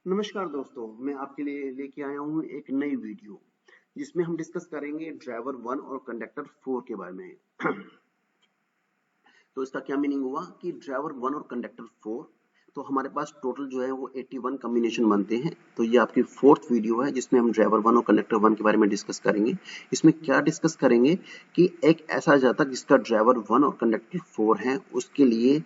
नमस्कार दोस्तों, मैं आपके लिए लेके आया हूँ एक नई वीडियो जिसमें हम डिस्कस करेंगे ड्राइवर 1 और कंडक्टर 4 के बारे में। तो इसका क्या मीनिंग हुआ कि ड्राइवर 1 और कंडक्टर 4, तो हमारे पास टोटल जो है वो 81 कॉम्बिनेशन बनते हैं। तो ये आपकी फोर्थ वीडियो है जिसमें हम ड्राइवर 1 और कंडक्टर 1 के बारे में डिस्कस करेंगे। इसमें क्या डिस्कस करेंगे कि एक ऐसा जातक जिसका ड्राइवर 1 और कंडक्टर 4 है, उसके लिए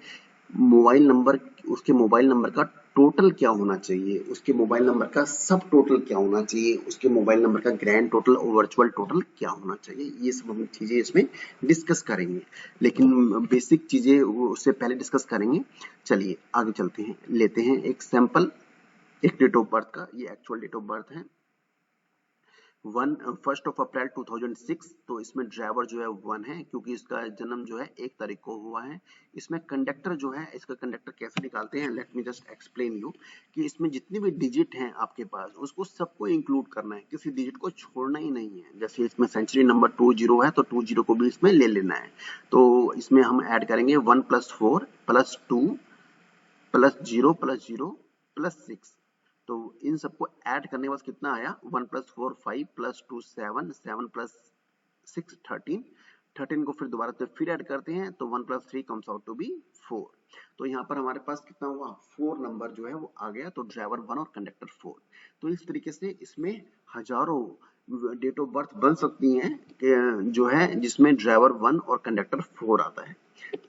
मोबाइल नंबर, उसके मोबाइल नंबर का टोटल क्या होना चाहिए, उसके मोबाइल नंबर का सब टोटल क्या होना चाहिए, उसके मोबाइल नंबर का ग्रैंड टोटल और वर्चुअल टोटल क्या होना चाहिए, ये सब हम चीजें इसमें डिस्कस करेंगे। लेकिन बेसिक चीजें उससे पहले डिस्कस करेंगे। चलिए आगे चलते हैं, लेते हैं एक सैंपल, एक डेट ऑफ बर्थ का। ये एक्चुअल डेट ऑफ बर्थ है 1 2006। तो इसमें ड्राइवर जो है 1 है क्योंकि इसका जन्म जो है 1 तारीख को हुआ है। इसमें कंडक्टर जो है, इसका कंडक्टर कैसे निकालते हैं, let me just explain you कि इसमें जितने भी डिजिट हैं आपके पास उसको सबको इंक्लूड करना है, किसी डिजिट को छोड़ना ही नहीं है। जैसे इसमें सेंचुरी नंबर 20 है तो 20 को भी इसमें ले लेना है। तो इसमें हम ऐड करेंगे 1 + 4 + 2 + 0 + 0 + 6। तो इन सबको ऐड करने के बाद कितना आया, 1 + 4 5 + 2 7 7 + 6 13। 13 को फिर दोबारा से फिर ऐड करते हैं तो 1 + 3 कम्स आउट टू बी 4। तो यहाँ पर हमारे पास कितना हुआ, 4 नंबर जो है वो आ गया। तो ड्राइवर 1 और कंडक्टर 4। तो इस तरीके से इसमें हजारों डेट ऑफ बर्थ बन सकती हैं जो है जिसमें ड्राइवर 1 और कंडक्टर 4 आता है।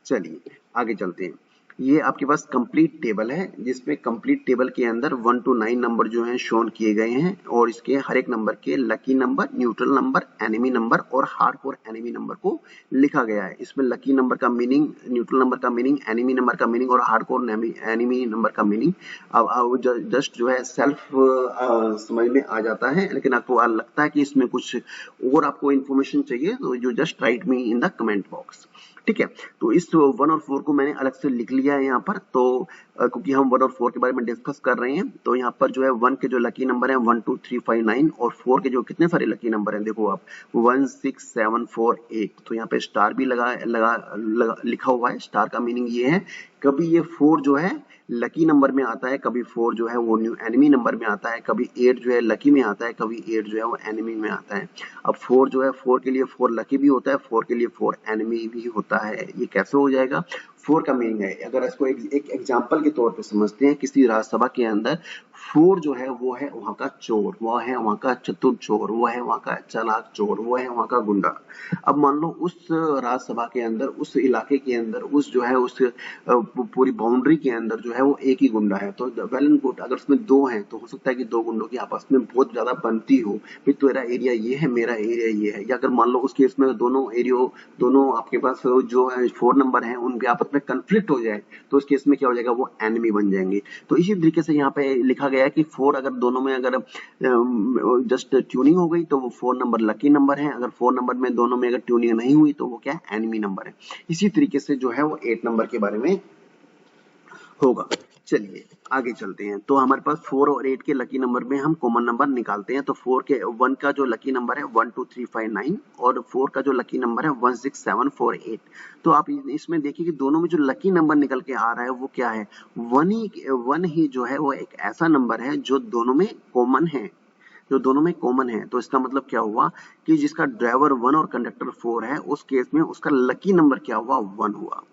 चलिए आगे चलते हैं। ये आपके पास कंप्लीट टेबल है जिसमें कंप्लीट टेबल के अंदर 1 to 9 नंबर जो हैं शोन किए गए हैं और इसके हर एक नंबर के lucky number, neutral number, enemy number और हार्डकोर एनिमी नंबर को लिखा गया है। इसमें लकी नंबर का मीनिंग, न्यूट्रल नंबर का मीनिंग, एनिमी नंबर का मीनिंग और हार्डकोर एनिमी नंबर का मीनिंग अब जस्ट जो है सेल्फ समझ में आ जाता है। लेकिन आपको लगता है कि इसमें कुछ और आपको इन्फॉर्मेशन चाहिए तो you just right me in the comment box. ठीक है, तो इस 1 और 4 को मैंने अलग से लिख लिया है यहाँ पर। तो क्योंकि हम 1 और 4 के बारे में डिस्कस कर रहे हैं तो यहाँ पर जो है 1 के जो लकी नंबर है 1 2 3 5 9 और 4 के जो कितने सारे लकी नंबर हैं देखो आप, 1 6 7 4 8। तो यहाँ पे स्टार भी लगा लिखा हुआ है। स्टार का मीनिंग ये है कभी ये 4 जो है लकी नंबर में आता है, कभी 4 जो है वो न्यू एनिमी नंबर में आता है, कभी 8 जो है लकी में आता है, कभी 8 जो है वो एनिमी में आता है। अब 4 जो है 4 के लिए 4 लकी भी होता है, 4 के लिए 4 एनिमी भी होता है। ये कैसे हो जाएगा, 4 का मीनिंग है, अगर इसको एक एग्जाम्पल के तौर पे समझते हैं, किसी राजसभा के अंदर 4 जो है वो है वहां का चोर, वो है वहां का चतुर चोर, वो है वहां का चालाक चोर, वो है वहां का गुंडा। अब मान लो उस राजसभा के अंदर, उस इलाके के अंदर, उस जो है उस पूरी बाउंड्री के अंदर जो है वो एक ही गुंडा है। तो वेल एंड गुड, अगर उसमें 2 हैं तो हो सकता है कि 2 गुंडों की आपस में बहुत ज्यादा बनती हो, भी तेरा एरिया ये है, मेरा एरिया ये है। या अगर मान लो उस केस में दोनों आपके पास जो है 4 नंबर है उनके आपस में कंफ्लिक्ट हो जाए तो उस केस में क्या हो जाएगा, वो एनिमी बन जाएंगे। तो इसी तरीके से यहाँ पे लिखा गया है कि 4 अगर दोनों में अगर जस्ट ट्यूनिंग हो गई तो वो 4 नंबर लकी नंबर है, अगर 4 नंबर में दोनों में अगर ट्यूनिंग नहीं हुई तो वो क्या एनिमी नंबर है। इसी तरीके से जो है वो 8 नंबर के बारे में होगा। चलिए आगे चलते हैं। तो हमारे पास 4 और 8 के लकी नंबर में हम कॉमन नंबर निकालते हैं। तो 4 के 1 का जो लकी नंबर है 1 2 3 5 9 और 4 का जो लकी नंबर है 1 6 7 4 8। तो आप इसमें देखिए कि दोनों में जो लकी नंबर निकल के आ रहा है वो क्या है, 1 ही जो है वो एक ऐसा नंबर है जो दोनों में कॉमन है, जो दोनों में कॉमन है। तो इसका मतलब क्या हुआ कि जिसका ड्राइवर 1 और कंडक्टर 4 है उस केस में उसका लकी नंबर क्या हुआ, 1 हुआ।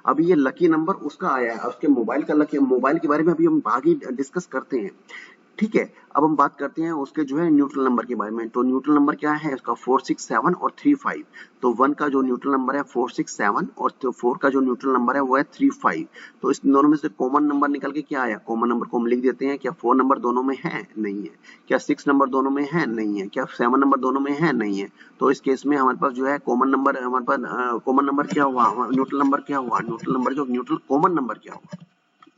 अब ये लकी नंबर उसका आया है, उसके मोबाइल का लकी, मोबाइल के बारे में अभी हम आगे डिस्कस करते हैं। ठीक है, अब हम बात करते हैं उसके जो है न्यूट्रल नंबर के बारे में। तो न्यूट्रल नंबर क्या है उसका, 4 6 7 और 3 5। तो 1 का जो न्यूट्रल नंबर है 4 6 7 और 4 का जो न्यूट्रल नंबर है वो है 3 5। तो इस दोनों में से कॉमन नंबर निकल के क्या आया, कॉमन नंबर को हम लिख देते हैं। क्या 4 नंबर दोनों में है, नहीं है। क्या 6 नंबर दोनों में है, नहीं है। क्या 7 नंबर दोनों में है, नहीं है। तो इस केस में हमारे पास जो है कॉमन नंबर, हमारे पास कॉमन नंबर क्या हुआ, न्यूट्रल नंबर क्या हुआ, न्यूट्रल नंबर जो न्यूट्रल कॉमन नंबर क्या हुआ,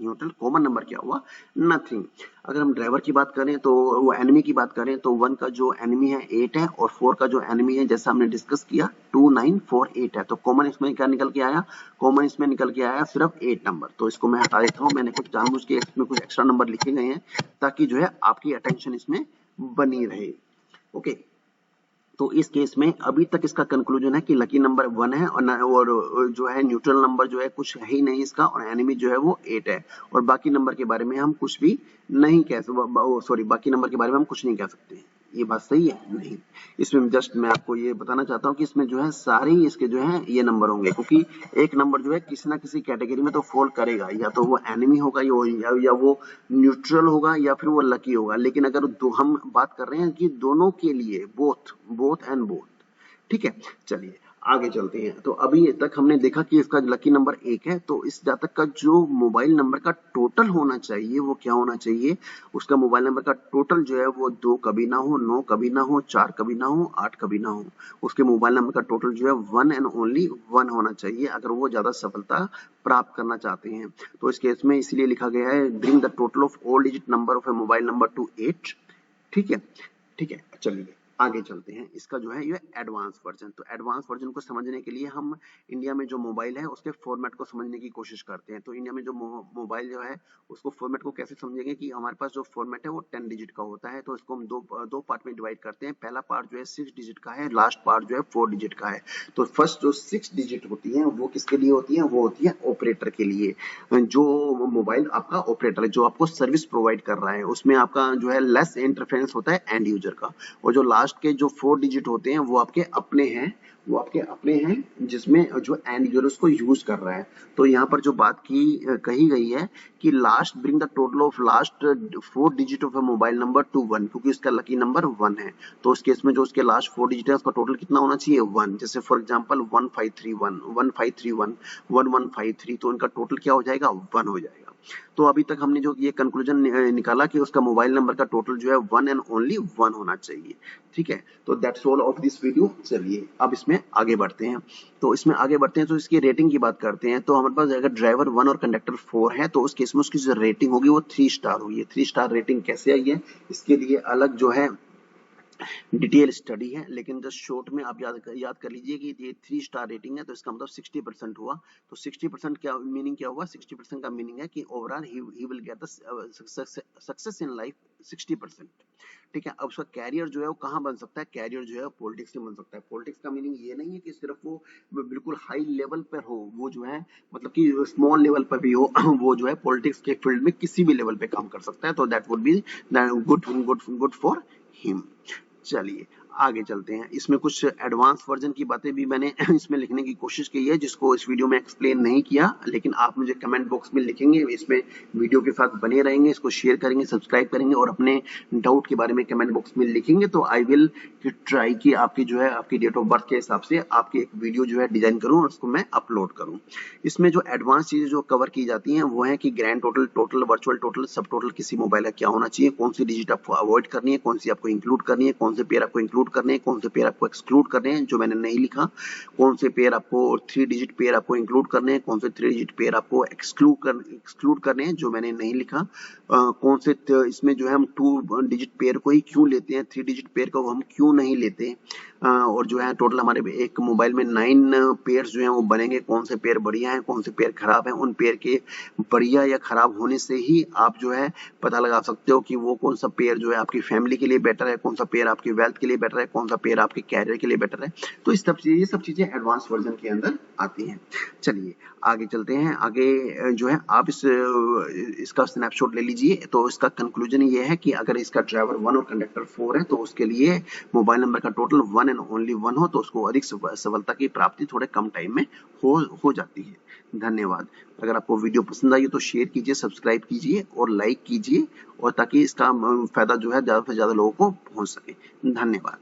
न्यूट्रल कॉमन नंबर क्या हुआ, नथिंग। अगर हम ड्राइवर की बात करें तो वो एनिमी की बात करें तो 1 का जो एनिमी है 8 है और 4 का जो एनिमी है जैसा हमने डिस्कस किया 2 9 4 8 है। तो कॉमन इसमें क्या निकल के आया, कॉमन इसमें निकल के आया सिर्फ 8 नंबर। तो इसको मैं हटा देता हूँ, मैंने कुछ जानबूझ के इसमें कुछ एक्स्ट्रा नंबर लिखे गए हैं ताकि जो है आपकी अटेंशन इसमें बनी रहे। ओके, तो इस केस में अभी तक इसका कंक्लूजन है कि लकी नंबर 1 है और जो है न्यूट्रल नंबर जो है कुछ है ही नहीं इसका, और एनिमी जो है वो 8 है, और बाकी नंबर के बारे में हम कुछ भी नहीं कह सकते, बाकी नंबर के बारे में हम कुछ नहीं कह सकते। ये बात सही है? नहीं। इसमें जस्ट मैं आपको ये बताना चाहता हूँ कि इसमें जो है सारे ही इसके जो है ये नंबर होंगे, क्योंकि एक नंबर जो है किसी ना किसी कैटेगरी में तो फॉल करेगा, या तो वो एनिमी होगा या वो न्यूट्रल होगा या फिर वो लकी होगा। लेकिन अगर हम बात कर रहे हैं कि दोनों के लिए बोथ एंड बोथ, ठीक है। चलिए आगे चलते हैं। तो अभी तक हमने देखा कि इसका लकी नंबर 1 है, तो इस जातक का जो मोबाइल नंबर का टोटल होना चाहिए वो क्या होना चाहिए? उसका मोबाइल नंबर का टोटल जो है वो 2 कभी ना हो, 9 कभी ना हो, 4 कभी ना हो, 8 कभी ना हो। उसके मोबाइल नंबर का टोटल जो है 1 एंड ओनली 1 होना चाहिए, अगर वो ज्यादा सफलता प्राप्त करना चाहते हैं। तो इस केस में इसलिए लिखा गया है bring the total of all digit number of A mobile number two 8। ठीक है, ठीक है। चलिए आगे चलते हैं। इसका जो है ये एडवांस वर्जन। तो एडवांस वर्जन को समझने के लिए हम इंडिया में जो मोबाइल है उसके फॉर्मेट को समझने की कोशिश करते हैं। तो इंडिया में जो मोबाइल जो है उसको फॉर्मेट को कैसे समझेंगे कि हमारे पास जो फॉर्मेट है वो 10 डिजिट का होता है। तो इसको हम दो पार्ट में डिवाइड करते हैं। पहला पार्ट जो है 6 डिजिट का है, लास्ट पार्ट जो है 4 डिजिट का है। तो फर्स्ट जो 6 डिजिट होती है वो किसके लिए होती है? वो होती है ऑपरेटर के लिए। जो मोबाइल आपका ऑपरेटर है, जो आपको सर्विस प्रोवाइड कर रहा है, उसमें आपका जो है लेस इंटरफेरेंस होता है एंड यूजर का। और जो लास्ट के जो 4 डिजिट होते हैं वो आपके अपने हैं जिसमें जो एंड यूजर उसको यूज कर रहा है। तो यहाँ पर जो बात कही गई है कि last bring the total of last 4 digit of A mobile number two 1, क्योंकि उसका लकी नंबर 1 है। तो उस केस में जो उसके लास्ट 4 डिजिट है उसका टोटल कितना होना चाहिए? 1। जैसे फॉर एग्जांपल 1531 1153, तो इनका टोटल क्या हो जाएगा? 1 हो जाएगा। तो अभी तक हमने जो ये कंक्लूजन निकाला कि उसका मोबाइल नंबर का टोटल जो है 1 एंड ओनली 1 होना चाहिए। ठीक है, तो that's all of this video. चलिए अब इसमें आगे बढ़ते हैं। तो इसकी रेटिंग की बात करते हैं। तो हमारे पास अगर ड्राइवर 1 और कंडक्टर 4 है तो उस केस में उसकी जो रेटिंग होगी वो 3 स्टार होगी। 3 स्टार रेटिंग कैसे आई है इसके लिए अलग जो है डिटेल स्टडी है, लेकिन जस्ट शॉर्ट में आप याद कर लीजिए कि ये 3 स्टार रेटिंग है तो इसका मतलब 60% हुआ। तो 60% क्या मीनिंग क्या हुआ? 60% का मीनिंग है कि overall he will get the success in life 60%। ठीक है, अब उसका कैरियर जो है वो कहाँ बन सकता है? कैरियर जो है पॉलिटिक्स में बन सकता है। पॉलिटिक्स का मीनिंग ये नहीं है कि सिर्फ वो बिल्कुल हाई लेवल पर हो, वो जो है मतलब कि स्मॉल लेवल पर भी हो वो जो है पॉलिटिक्स के फील्ड में किसी भी लेवल पे काम कर सकता है। तो that would be good for him. चलिए आगे चलते हैं। इसमें कुछ एडवांस वर्जन की बातें भी मैंने इसमें लिखने की कोशिश की है, जिसको इस वीडियो में एक्सप्लेन नहीं किया, लेकिन आप मुझे कमेंट बॉक्स में लिखेंगे, इसमें वीडियो के साथ बने रहेंगे, इसको शेयर करेंगे, सब्सक्राइब करेंगे और अपने डाउट के बारे में कमेंट बॉक्स में लिखेंगे। तो आई विल ट्राई कि आपकी जो है आपकी डेट ऑफ बर्थ के हिसाब से आपकी एक वीडियो जो है डिजाइन करूं और उसको मैं अपलोड करूं। इसमें जो एडवांस चीजें जो कवर की जाती हैं वो है कि ग्रैंड टोटल, वर्चुअल टोटल, सब टोटल किसी मोबाइल का क्या होना चाहिए, कौन सी डिजिट आपको अवॉइड करनी है, कौन सी आपको इंक्लूड करनी है, कौन से पेयर आपको इंक्लूड करने हैं, कौन से पेयर आपको एक्सक्लूड करने हैं जो मैंने नहीं लिखा, कौन से पेयर आपको 3 डिजिट पेयर आपको इंक्लूड करने हैं, कौन से 3 डिजिट पेयर आपको एक्सक्लूड करने हैं जो मैंने नहीं लिखा, कौन से इसमें जो है हम 2 डिजिट पेयर को ही क्यों लेते हैं, 3 डिजिट पेयर को हम क्यों नहीं लेते, और जो है टोटल हमारे एक मोबाइल में 9 पेयर्स जो हैं वो बनेंगे, कौन से पेयर बढ़िया हैं, कौन से पेयर खराब हैं, उन पेयर के बढ़िया या खराब होने से ही आप जो है पता लगा सकते हो कि वो कौन सा पेयर जो है आपकी फैमिली के लिए बेटर है, कौन सा पेयर आपकी वेल्थ के लिए बेटर है, कौन सा पेयर आपके कैरियर के लिए बेटर है। तो ये सब चीजें एडवांस वर्जन के अंदर आती हैं। चलिए आगे चलते हैं। आगे जो है आप इसका स्नैपशॉट ले लीजिए। तो इसका कंक्लूजन ये है कि अगर इसका ड्राइवर 1 और कंडक्टर 4 है तो उसके लिए मोबाइल नंबर का टोटल 1 एंड ओनली 1 हो तो उसको अधिक सफलता की प्राप्ति थोड़े कम टाइम में हो जाती है। धन्यवाद। अगर आपको वीडियो पसंद आई तो शेयर कीजिए, सब्सक्राइब कीजिए और लाइक कीजिए, और ताकि इसका फायदा जो है ज्यादा से ज्यादा लोगों को पहुंच सके। धन्यवाद।